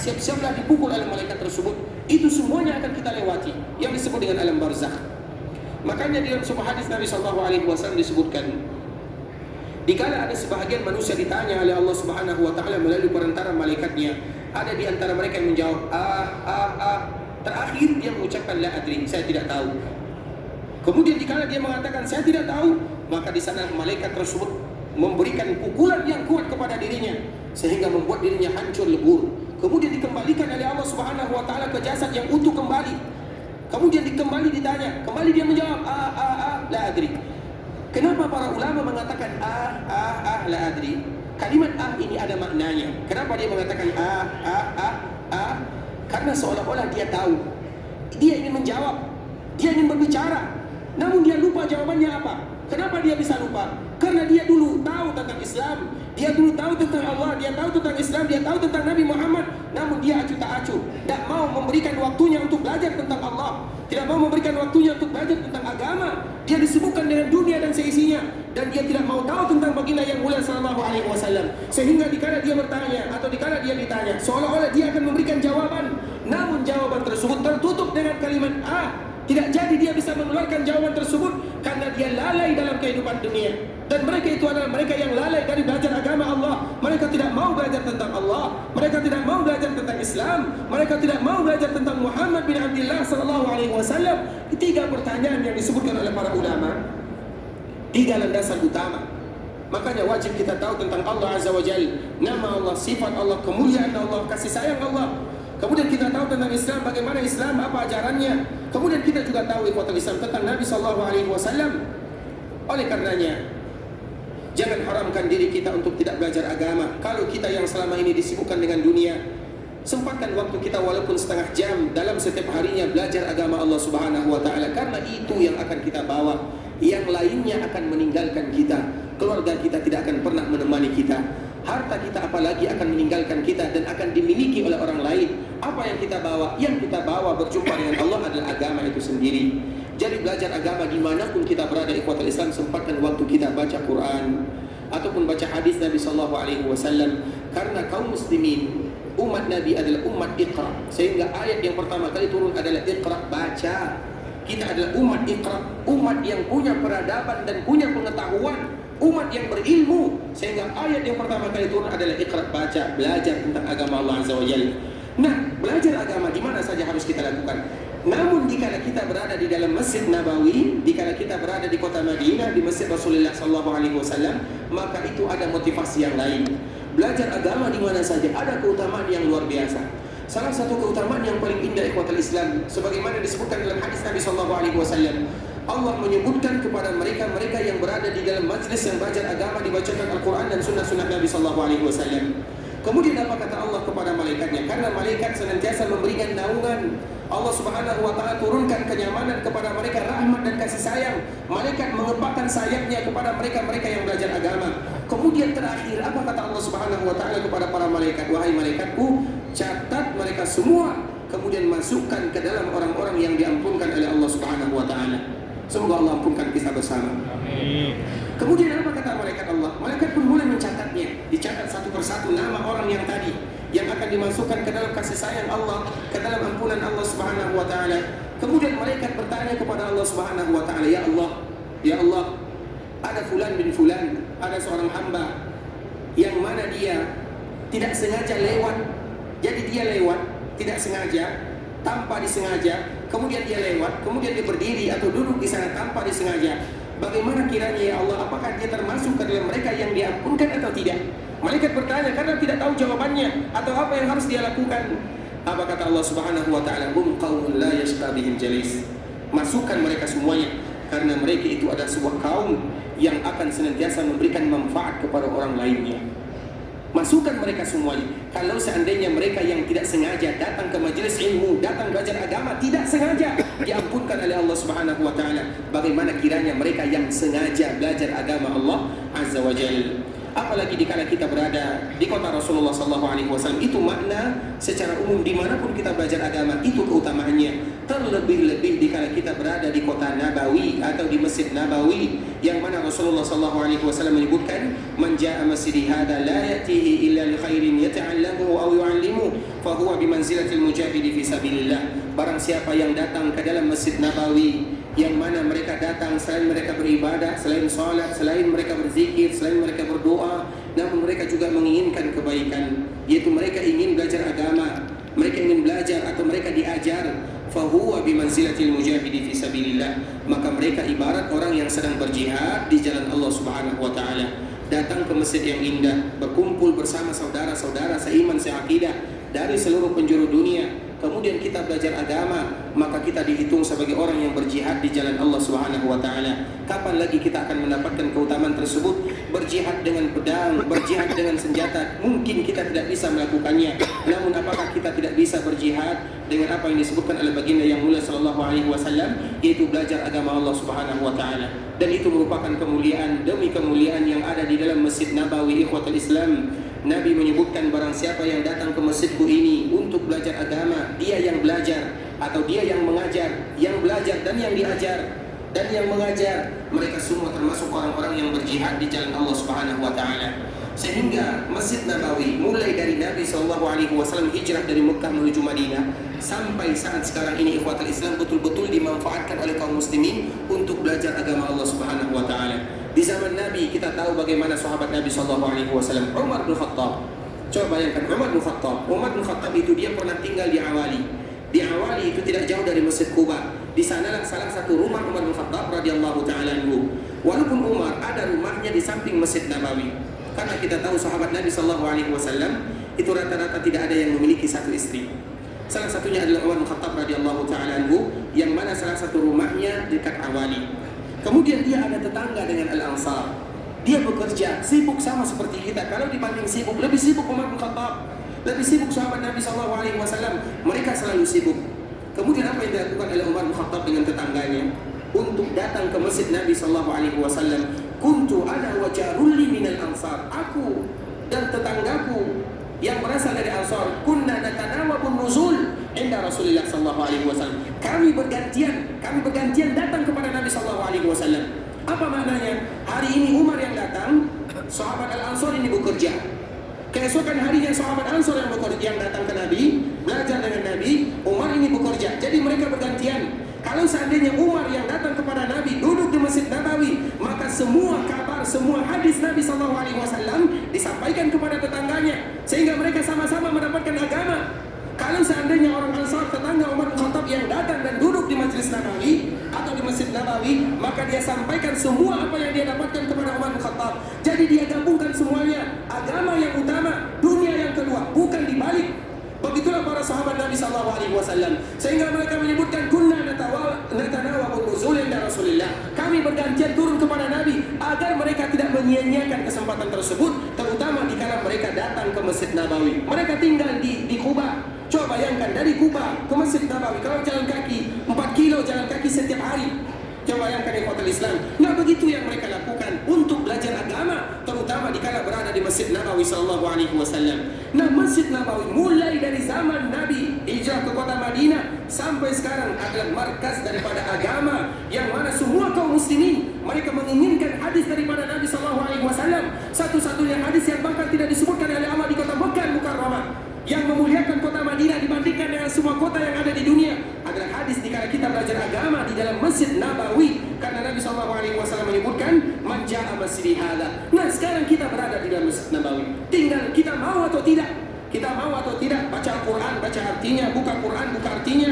siap-siaplah dipukul oleh malaikat tersebut. Itu semuanya akan kita lewati, yang disebut dengan alam barzakh. Makanya di dalam sebuah hadis Nabi SAW disebutkan, dikala ada sebahagian manusia ditanya oleh Allah Subhanahu wa taala melalui perantara malaikatnya, ada di antara mereka yang menjawab terakhir dia mengucapkan la adri, saya tidak tahu. Kemudian dikala dia mengatakan saya tidak tahu, maka di sana malaikat tersebut memberikan pukulan yang kuat kepada dirinya sehingga membuat dirinya hancur lebur. Kemudian dikembalikan oleh Allah Subhanahu wa taala ke jasad yang utuh kembali. Kemudian ditanya, kembali dia menjawab la adri. Kenapa para ulama mengatakan la adri? Kalimat ini ada maknanya. Kenapa dia mengatakan Karena seolah-olah dia tahu. Dia ingin menjawab, dia ingin berbicara, namun dia lupa jawabannya apa. Kenapa dia bisa lupa? Karena dia dulu tahu tentang Islam, dia dulu tahu tentang Allah, dia tahu tentang Islam, dia tahu tentang Nabi Muhammad, namun dia acuh tak acuh, tidak mau memberikan waktunya untuk belajar tentang Allah, tidak mau memberikan waktunya untuk belajar tentang agama. Dia disibukkan dengan dunia dan seisinya, dan dia tidak mau tahu tentang baginda yang mulia sallallahu alaihi wasallam. Sehingga dikala dia bertanya atau dikala dia ditanya, seolah-olah dia akan memberikan jawaban, namun jawaban tersebut tertutup dengan kalimat tidak jadi dia bisa mengeluarkan jawaban tersebut karena dia lalai dalam kehidupan dunia. Dan mereka itu adalah mereka yang lalai dari belajar agama Allah. Mereka tidak mau belajar tentang Allah, mereka tidak mau belajar tentang Islam, mereka tidak mau belajar tentang Muhammad bin Abdullah sallallahu alaihi wasallam. Tiga pertanyaan yang disebutkan oleh para ulama, tiga landasan utama. Makanya wajib kita tahu tentang Allah Azza wa Jalla, nama Allah, sifat Allah, kemuliaan Allah, kasih sayang Allah. Kemudian kita tahu tentang Islam, bagaimana Islam, apa ajarannya. Kemudian kita juga tahu ikhwatul Islam tentang Nabi sallallahu alaihi wasallam. Oleh karenanya, jangan haramkan diri kita untuk tidak belajar agama. Kalau kita yang selama ini disibukkan dengan dunia, sempatkan waktu kita walaupun setengah jam dalam setiap harinya belajar agama Allah Subhanahu wa taala, karena itu yang akan kita bawa. Yang lainnya akan meninggalkan kita. Keluarga kita tidak akan pernah menemani kita. Harta kita apalagi akan meninggalkan kita dan akan dimiliki oleh orang lain. Apa yang kita bawa? Yang kita bawa berjumpa dengan Allah adalah agama itu sendiri. Jadi belajar agama dimanapun kita berada, ikhwatul Islam, sempatkan waktu kita baca Quran ataupun baca hadis Nabi sallallahu alaihi wasallam. Karena kaum muslimin, umat Nabi adalah umat Iqra, sehingga ayat yang pertama kali turun adalah Iqra, baca. Kita adalah umat Iqra, umat yang punya peradaban dan punya pengetahuan, umat yang berilmu, sehingga ayat yang pertama kali turun adalah Iqra, baca, belajar tentang agama Allah Azza wa Jalla. Nah, belajar agama di mana saja harus kita lakukan. Namun dikala kita berada di dalam Masjid Nabawi, dikala kita berada di kota Madinah, di Masjid Rasulullah sallallahu alaihi wasallam, maka itu ada motivasi yang lain. Belajar agama di mana saja ada keutamaan yang luar biasa. Salah satu keutamaan yang paling indah ikhwatul Islam, sebagaimana disebutkan dalam hadis Nabi sallallahu alaihi wasallam, Allah menyebutkan kepada mereka yang berada di dalam majlis yang belajar agama, dibacakan Al-Quran dan sunnah-sunnah Nabi sallallahu alaihi wasallam. Kemudian apa kata Allah kepada malaikatnya? Karena malaikat senantiasa memberikan naungan. Allah Subhanahu wa taala turunkan kenyamanan kepada mereka, rahmat dan kasih sayang. Malaikat mengepakkan sayapnya kepada mereka yang belajar agama. Kemudian terakhir, apa kata Allah Subhanahu wa taala kepada para malaikat? Wahai malaikatku, catat mereka semua, kemudian masukkan ke dalam orang-orang yang diampunkan oleh Allah Subhanahu wa taala. Semoga Allah ampunkan kita bersama. Amin. Kemudian apa kata malaikat Allah? Malaikat pun mulai mencatatnya. Dicatat satu persatu nama orang yang tadi yang akan dimasukkan ke dalam kasih sayang Allah, ke dalam ampunan Allah Subhanahu wa taala. Kemudian malaikat bertanya kepada Allah Subhanahu wa taala, "Ya Allah, ada fulan bin fulan, ada seorang hamba yang mana dia tidak sengaja lewat. Jadi dia lewat tidak sengaja, tanpa disengaja. Kemudian dia lewat, kemudian dia berdiri atau duduk di sana tanpa disengaja. Bagaimana kiranya ya Allah, apakah dia termasuk ke dalam mereka yang diampunkan atau tidak?" Malaikat bertanya karena tidak tahu jawabannya atau apa yang harus dia lakukan. Apa kata Allah Subhanahu wa taala? "Hum qaumun la yashqa bihim jalis." Masukkan mereka semuanya, karena mereka itu adalah sebuah kaum yang akan senantiasa memberikan manfaat kepada orang lainnya. Masukkan mereka semuanya. Kalau seandainya mereka yang tidak sengaja datang ke majelis ilmu, datang belajar agama, tidak sengaja diampunkan oleh Allah Subhanahu wa taala, bagaimana kiranya mereka yang sengaja belajar agama Allah Azza wa Jalla. Apalagi dikala kita berada di kota Rasulullah SAW, itu makna secara umum dimanapun kita belajar agama, itu keutamaannya. Terlebih-lebih dikala kita berada di kota Nabawi atau di Masjid Nabawi, yang mana Rasulullah SAW menyebutkan, "Man ja'a masjidi hadza la ya'tihi illa li khairin yata'allamuhu aw yu'allimuhu, fa huwa fahuwa bimanzilatil mujahidi fi sabilillah. Barang siapa yang datang ke dalam Masjid Nabawi, yang mana mereka datang selain mereka beribadah, selain sholat, selain mereka berzikir, selain mereka berdoa, namun mereka juga menginginkan kebaikan, yaitu mereka ingin belajar agama, mereka ingin belajar atau mereka diajar, fahuwa bimanzilatil mujahidi fi sabilillah, maka mereka ibarat orang yang sedang berjihad di jalan Allah Subhanahu wa taala. Datang ke masjid yang indah, berkumpul bersama saudara-saudara seiman seakidah dari seluruh penjuru dunia, kemudian kita belajar agama, maka kita dihitung sebagai orang yang berjihad di jalan Allah Subhanahu wa taala. Kapan lagi kita akan mendapatkan keutamaan tersebut? Berjihad dengan pedang, berjihad dengan senjata, mungkin kita tidak bisa melakukannya. Namun apakah kita tidak bisa berjihad dengan apa yang disebutkan oleh baginda yang mulia sallallahu alaihi wasallam, yaitu belajar agama Allah Subhanahu wa taala. Dan itu merupakan kemuliaan demi kemuliaan yang ada di dalam Masjid Nabawi, ikhwatul Islam. Nabi menyebutkan barang siapa yang datang ke masjidku ini untuk belajar agama, dia yang belajar atau dia yang mengajar, yang belajar dan yang diajar dan yang mengajar, mereka semua termasuk orang-orang yang berjihad di jalan Allah Subhanahu wa taala. Sehingga Masjid Nabawi mulai dari Nabi SAW hijrah dari Mekah menuju Madinah sampai saat sekarang ini, ikhwatul Islam, betul-betul dimanfaatkan oleh kaum muslimin untuk belajar agama Allah Subhanahu wa taala. Di zaman Nabi kita tahu bagaimana sahabat Nabi SAW, Umar bin Khattab. Coba bayangkan Umar bin Khattab. Umar bin Khattab itu dia pernah tinggal di Awali. Di Awali itu tidak jauh dari Masjid Quba. Di sanalah salah satu rumah Umar bin Khattab radhiyallahu taala anhu. Walaupun Umar ada rumahnya di samping Masjid Nabawi. Karena kita tahu sahabat Nabi SAW itu rata-rata tidak ada yang memiliki satu istri. Salah satunya adalah Umar bin Khattab radhiyallahu taala anhu, yang mana salah satu rumahnya dekat Awali. Kemudian dia ada tetangga dengan Al-Ansar. Dia bekerja, sibuk sama seperti kita. Kalau dibanding sibuk, lebih sibuk Umar bin Khattab, lebih sibuk sahabat Nabi SAW. Mereka selalu sibuk. Kemudian apa yang dilakukan oleh Umar bin Khattab dengan tetangganya untuk datang ke masjid Nabi SAW? Kuntu ana wa jarulli minal ansar. Aku dan tetanggaku yang berasal dari Ansar, kunna natanawabun nuzul inda Rasulullah SAW. Kami bergantian datang kepada Nabi SAW. Apa maknanya? Hari ini Umar yang datang, sahabat Al-Ansar ini bekerja. Keesokan harinya sahabat Ansar yang datang ke Nabi, belajar dengan Nabi, Umar ini bekerja. Jadi mereka bergantian. Kalau seandainya Umar yang datang kepada Nabi duduk di Masjid Nabawi, maka semua kabar, semua hadis Nabi SAW disampaikan kepada tetangganya, sehingga mereka sama-sama mendapatkan agama. Kalau seandainya orang Ansar, tetangga Umar bin Khattab yang datang dan duduk di Majlis Nabawi atau di Masjid Nabawi, maka dia sampaikan semua apa yang dia dapatkan kepada Umar bin Khattab. Jadi dia gabungkan semuanya, agama yang utama, dunia yang kedua, bukan dibalik. Begitulah para sahabat Nabi SAW. Sehingga mereka menyebutkan kunna natanawabun nuzul inda Rasulillah. Kami bergantian turun kepada Nabi agar mereka tidak menyia-nyiakan kesempatan tersebut, terutama dikala mereka datang ke Masjid Nabawi. Mereka tinggal di Quba. Coba bayangkan dari Quba ke Masjid Nabawi, kalau jalan kaki 4 kilo jalan kaki setiap hari. Coba bayangkan ikhwatul Islam. Nah, begitu yang mereka lakukan untuk belajar agama, terutama dikala berada di Masjid Nabawi SAW. Nah, Masjid Nabawi mulai dari zaman Nabi hijrah ke kota Madinah sampai sekarang adalah markas daripada agama, yang mana semua kaum muslimin mereka menginginkan hadis daripada Nabi SAW. Satu-satunya hadis yang bahkan tidak disebutkan oleh Allah di kota Mekah Mukarramah, yang memuliakan kota Madinah dibandingkan dengan semua kota yang ada di dunia, adalah hadis dikala kita belajar agama di dalam Masjid Nabawi. Karena Nabi SAW menyebutkan man ja'a masjidi hadza. Nah, sekarang kita berada di dalam Masjid Nabawi. Tinggal kita mau atau tidak. Kita mau atau tidak baca Al-Quran, baca artinya, buka Quran, buka artinya.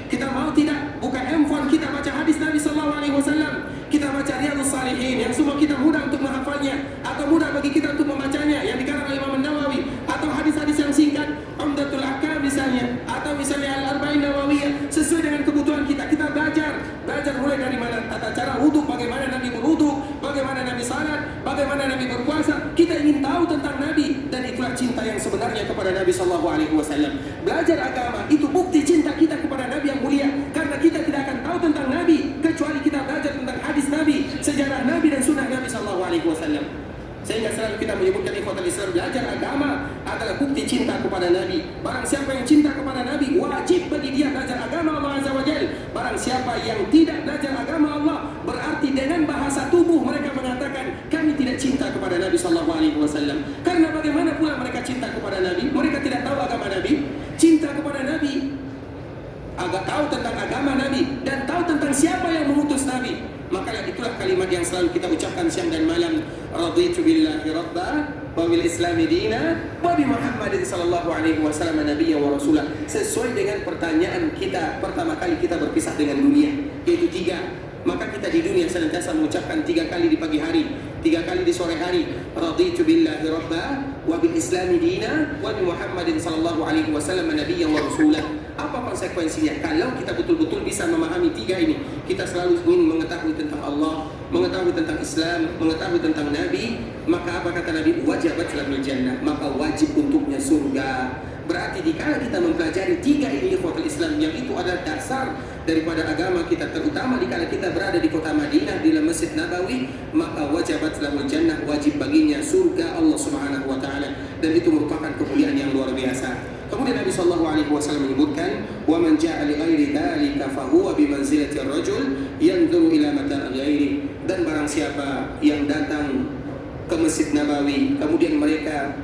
Kita mau tidak buka handphone kita baca hadis Nabi SAW. Kita baca Riyadhus Shalihin yang semua kita mudah untuk menghafalnya atau mudah bagi kita untuk membacanya, yang dikarang oleh Imam Nawawi, atau hadis-hadis yang singkat, Umdatul Ahkam misalnya, atau misalnya Al-Arba'in Nawawiyah, sesuai dengan kebutuhan kita. Kita belajar mulai dari mana tata cara wudu, bagaimana Nabi berwudu, bagaimana Nabi salat, bagaimana Nabi berpuasa. Kita ingin tahu tentang Nabi, dan itulah cinta yang sebenarnya kepada Nabi SAW. Belajar agama itu bukti cinta kita kepada Nabi yang mulia, karena kita tidak akan tahu tentang Nabi kecuali kita belajar tentang hadis Nabi, sejarah Nabi dan sunnah Nabi SAW. Sehingga selalu kita menyebutkan ikhwatul Islam, belajar agama adalah bukti cinta kepada Nabi. Barang siapa yang cinta kepada Nabi, wajib bagi dia belajar agama Allah Azza wa Jalla. Barang siapa yang tidak belajar agama Allah, berarti dengan bahasa tubuh mereka mengatakan kami tidak cinta kepada Nabi SAW. Karena bagaimana pula mereka cinta kepada Nabi? Mereka tidak tahu agama Nabi. Cinta tahu tentang agama Nabi, dan tahu tentang siapa yang mengutus Nabi. Maka itulah kalimat yang selalu kita ucapkan siang dan malam, raditu billahi rabba wa bil islami dina wa bi Muhammadin sallallahu alaihi wasallam nabiyyan wa rasulah. Sesuai dengan pertanyaan kita pertama kali kita berpisah dengan dunia, yaitu 3. Maka kita di dunia senantiasa mengucapkan 3 kali di pagi hari, 3 kali di sore hari, raditu billahi rabba wa bil islami dina wa bi Muhammadin sallallahu alaihi wasallam nabiyyan wa rasulah. Apa konsekuensinya? Kalau kita betul-betul bisa memahami 3 ini, kita selalu ingin mengetahui tentang Allah, mengetahui tentang Islam, mengetahui tentang Nabi, maka apa kata Nabi? Wajabat lahul jannah, maka wajib untuknya surga. Berarti dikala kita mempelajari 3 ini ikhwatul Islam, yang itu adalah dasar daripada agama kita, terutama dikala kita berada di kota Madinah di dalam Masjid Nabawi, maka wajabat lahul jannah, wajib baginya surga Allah Subhanahu wa taala, dan itu merupakan kemuliaan yang luar biasa. Kemudian Nabi sallallahu alaihi wasallam menyebutkan, "Wa man jaa'a li ghairi dzalika fa huwa bi manzilati ar-rajul yanzuru ila mata' ghairi." Dan barang siapa yang datang ke Masjid Nabawi kemudian mereka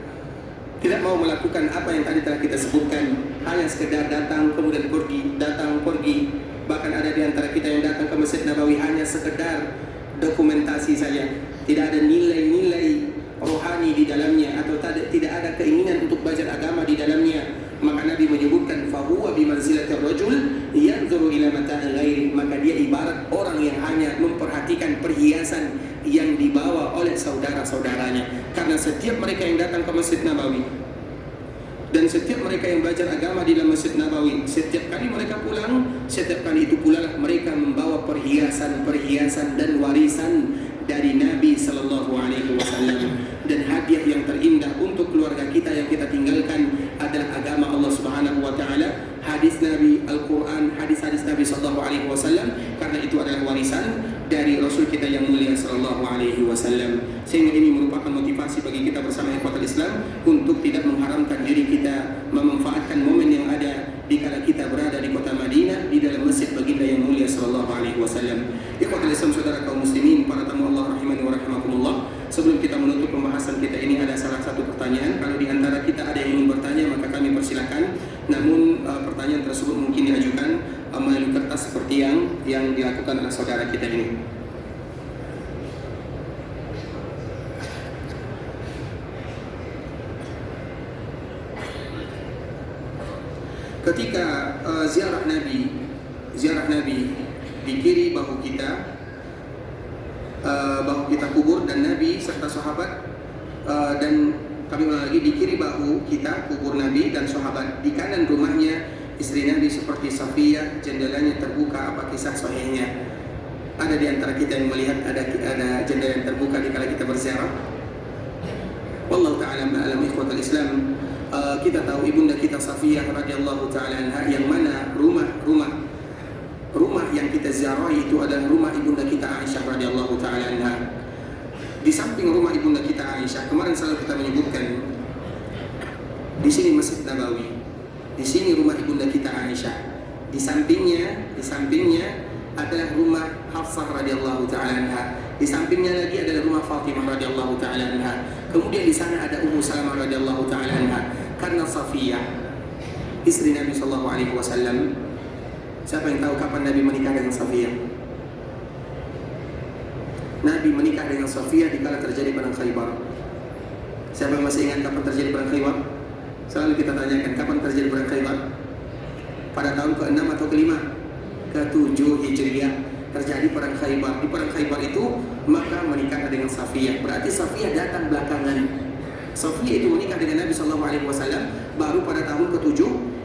tidak mau melakukan apa yang tadi telah kita sebutkan, hanya sekedar datang kemudian pergi, datang pergi, bahkan ada di antara kita yang datang ke Masjid Nabawi hanya sekedar dokumentasi saja, tidak ada nilai-nilai rohani di dalamnya, atau tidak ada keinginan untuk belajar agama di dalamnya, maka Nabi menyebutkan fahuwa bi manzilatir rajul yanzuru ila mata'il ghairi, maka dia ibarat orang yang hanya memperhatikan perhiasan yang dibawa oleh saudara-saudaranya. Karena setiap mereka yang datang ke Masjid Nabawi dan setiap mereka yang belajar agama di dalam Masjid Nabawi, setiap kali mereka pulang, setiap kali itu pula mereka membawa perhiasan-perhiasan dan warisan dari Nabi sallallahu alaihi wasallam. Dan hadiah yang terindah untuk keluarga kita yang kita tinggalkan adalah agama Allah Subhanahu wa taala, hadis Nabi, Al-Qur'an, hadis-hadis Nabi sallallahu alaihi wasallam, karena itu adalah warisan dari Rasul kita yang mulia sallallahu alaihi wasallam. Sehingga ini merupakan motivasi bagi kita bersama ikhwatul Islam untuk tidak mengharamkan diri kita memanfaatkan momen yang ada dikala kita berada di kota Madinah di dalam masjid baginda yang mulia sallallahu alaihi wasallam. Ikhwatul Islam, saudara kaum muslimin, para tamu Allah rahimani wa rahimakumullah. Sebelum kita menutup pembahasan kita ini, ada salah satu pertanyaan. Kalau di antara kita ada yang ingin bertanya, maka kami persilakan. Namun pertanyaan tersebut mungkin diajukan melalui kertas seperti yang dilakukan oleh saudara kita ini. Ketika ziarah Nabi di kiri bahu kita kubur, dan Nabi serta sahabat, dan kami ulang lagi, di kiri bahu kita kubur Nabi dan sahabat, di kanan rumahnya istri Nabi seperti Safiyah, jendelanya terbuka. Apa kisah sahihnya? Ada di antara kita yang melihat ada jendela yang terbuka di kala kita berziarah? Wallahu ta'ala a'lam. Ikhwatul Islam, kita tahu ibunda kita Safiyah radhiyallahu ta'ala anha, yang mana rumah yang kita ziarahi itu adalah rumah ibunda kita Aisyah radhiyallahu ta'ala anha. Di samping rumah ibunda kita Aisyah, kemarin selalu kita menyebutkan, di sini Masjid Nabawi, di sini rumah ibunda kita Aisyah, di sampingnya adalah rumah Hafsah radhiyallahu ta'ala anha, di sampingnya lagi adalah rumah Fatimah radhiyallahu ta'ala anha, kemudian di sana ada Ummu Salamah radhiyallahu ta'ala anha. Karena Safiyah istri Nabi sallallahu alaihi wasallam, siapa yang tahu kapan Nabi menikah dengan Safiyah? Nabi menikah dengan Safiyah di kala terjadi perang Khaybar. Siapa yang masih ingat kapan terjadi perang Khaybar? Selalu kita tanyakan, kapan terjadi perang Khaybar? Pada tahun ke-6 atau ke-5? Ke-7 Hijriah terjadi perang Khaybar. Di perang Khaybar itu maka menikah dengan Safiyah. Berarti Safiyah datang belakangan. Safiyah itu menikah dengan Nabi sallallahu alaihi wasallam baru pada tahun ke-7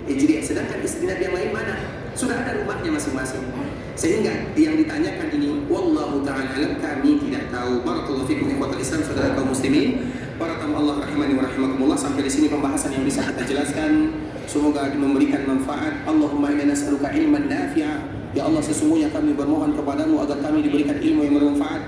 Hijriah. Sedangkan istri Nabi yang lain mana? Sudah ada rumahnya masing-masing. Sehingga yang ditanyakan ini, wallahu ta'ala alam, kami tidak tahu. Barakallahu fikum ikhwatul Islam, saudara kaum muslimin, para tamu Allah rahimani wa rahimakumullah. Sampai di sini pembahasan yang bisa kita jelaskan, semoga memberikan manfaat. Allahumma inna nas'aluka ilman nafi'a. Ya Allah, sesungguhnya kami bermohon kepadamu agar kami diberikan ilmu yang bermanfaat,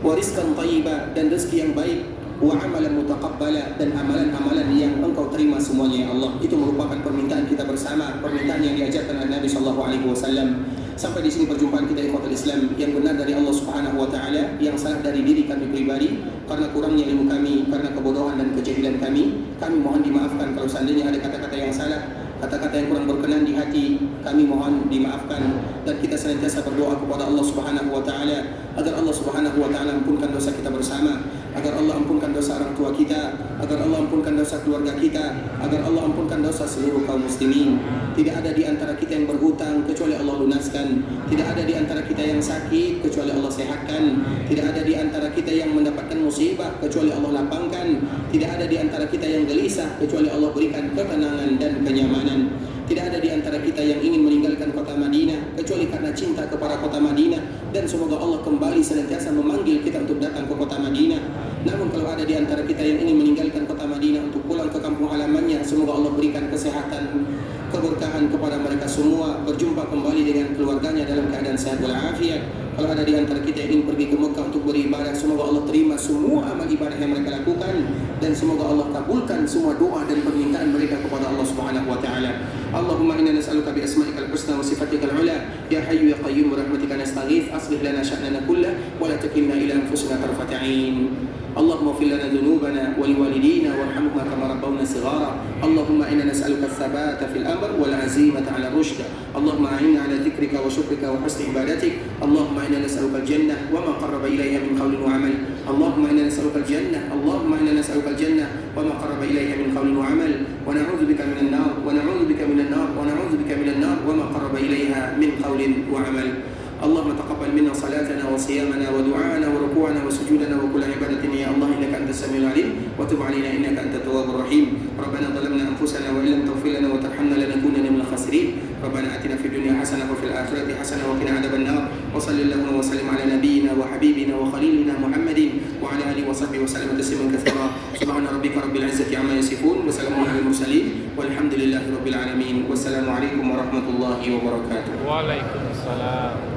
wa rizqan thayyiba, dan rezeki yang baik, wa amalan mutaqabbala, dan amalan-amalan yang engkau terima semuanya ya Allah. Itu merupakan permintaan kita bersama, permintaan yang diajarkan oleh Nabi sallallahu alaihi wasallam. Sampai di sini perjumpaan kita ikhwatul Islam, yang benar dari Allah Subhanahu wa taala, yang salah dari diri kami pribadi karena kurangnya ilmu kami, karena kebodohan dan kejahilan kami. Kami mohon dimaafkan kalau seandainya ada kata-kata yang salah kata-kata yang kurang berkenan di hati kami mohon dimaafkan, dan kita senantiasa berdoa kepada Allah Subhanahu wa taala agar Allah Subhanahu wa taala ampunkan dosa kita bersama, agar Allah ampunkan dosa orang tua kita, agar Allah ampunkan dosa keluarga kita, agar Allah ampunkan dosa seluruh kaum muslimin. Tidak ada di antara kita yang berhutang kecuali Allah lunaskan, tidak ada di antara kita yang sakit kecuali Allah sehatkan, tidak ada di antara kita yang mendapatkan musibah kecuali Allah lapangkan, tidak ada di antara kita yang gelisah kecuali Allah berikan ketenangan dan kenyamanan. Tidak ada di antara kita yang ingin meninggalkan kota Madinah kecuali karena cinta kepada kota Madinah, dan semoga Allah kembali senantiasa memanggil kita untuk datang ke kota Madinah. Namun kalau ada di antara kita yang ingin meninggalkan kota Madinah untuk pulang ke kampung halamannya, semoga Allah berikan kesehatan, keberkahan kepada mereka semua, berjumpa kembali dengan keluarganya dalam keadaan sehat walafiat. Kalau ada di antara kita yang ingin pergi ke Mekah untuk beribadah, semoga Allah terima semua amal ibadah yang mereka lakukan, dan semoga Allah kabulkan semua doa dan permintaan mereka kepada Allah Subhanahu wa taala. Allahumma inna nas'aluka bi asma'ikal husna wa sifatikal ula, ya hayyu ya qayyum bi rahmatika nastaghith, aslih lana sya'nana kullahu wa la takilna ila anfusina tarfata 'ain. Allahumma ighfir lana dhunubana wa liwalidina warhamhuma kama rabbawna shighara. Allahumma inna nas'aluka ats-tsabata fil amr wal 'azimata 'ala ar-rushd. Allahumma a'inna 'ala dhikrika wa syukrika wa husni ibadatik. Allahumma inna nas'aluka al-jannah wa ma qarraba ilayha min qawlin wa 'amal. Allahumma inna nas'aluka al-jannah. Allahumma inna nas'aluka al-jannah wa ma qarraba ilayha min qawlin wa 'amal. Wa na'udzu bika minan nar wa na'udzu bika minan nar wa na'udzu bika minan nar wa ma qarraba ilayha min qawlin wa 'amal. اللهم تقبل منا صلاتنا وصيامنا ودعاءنا وركوعنا وسجودنا وكل عبادة يا الله إنك أنت السميع العليم وتب علينا إنك أنت التواب الرحيم. ربنا ظلمنا أنفسنا وإن لم تغفر لنا وترحمنا لنكونن من الخاسرين. ربنا آتنا في الدنيا حسنة وفي الآخرة حسنة وقنا عذاب النار. وصل اللهم وسلم على نبينا وحبيبنا وخليلنا محمد وعلى آله وصحبه وسلم تسليما كثيرا. سبحان ربك رب العزة عما يصفون وسلام على المرسلين والحمد لله رب العالمين. والسلام عليكم ورحمة الله وبركاته. Waalaikumsalam.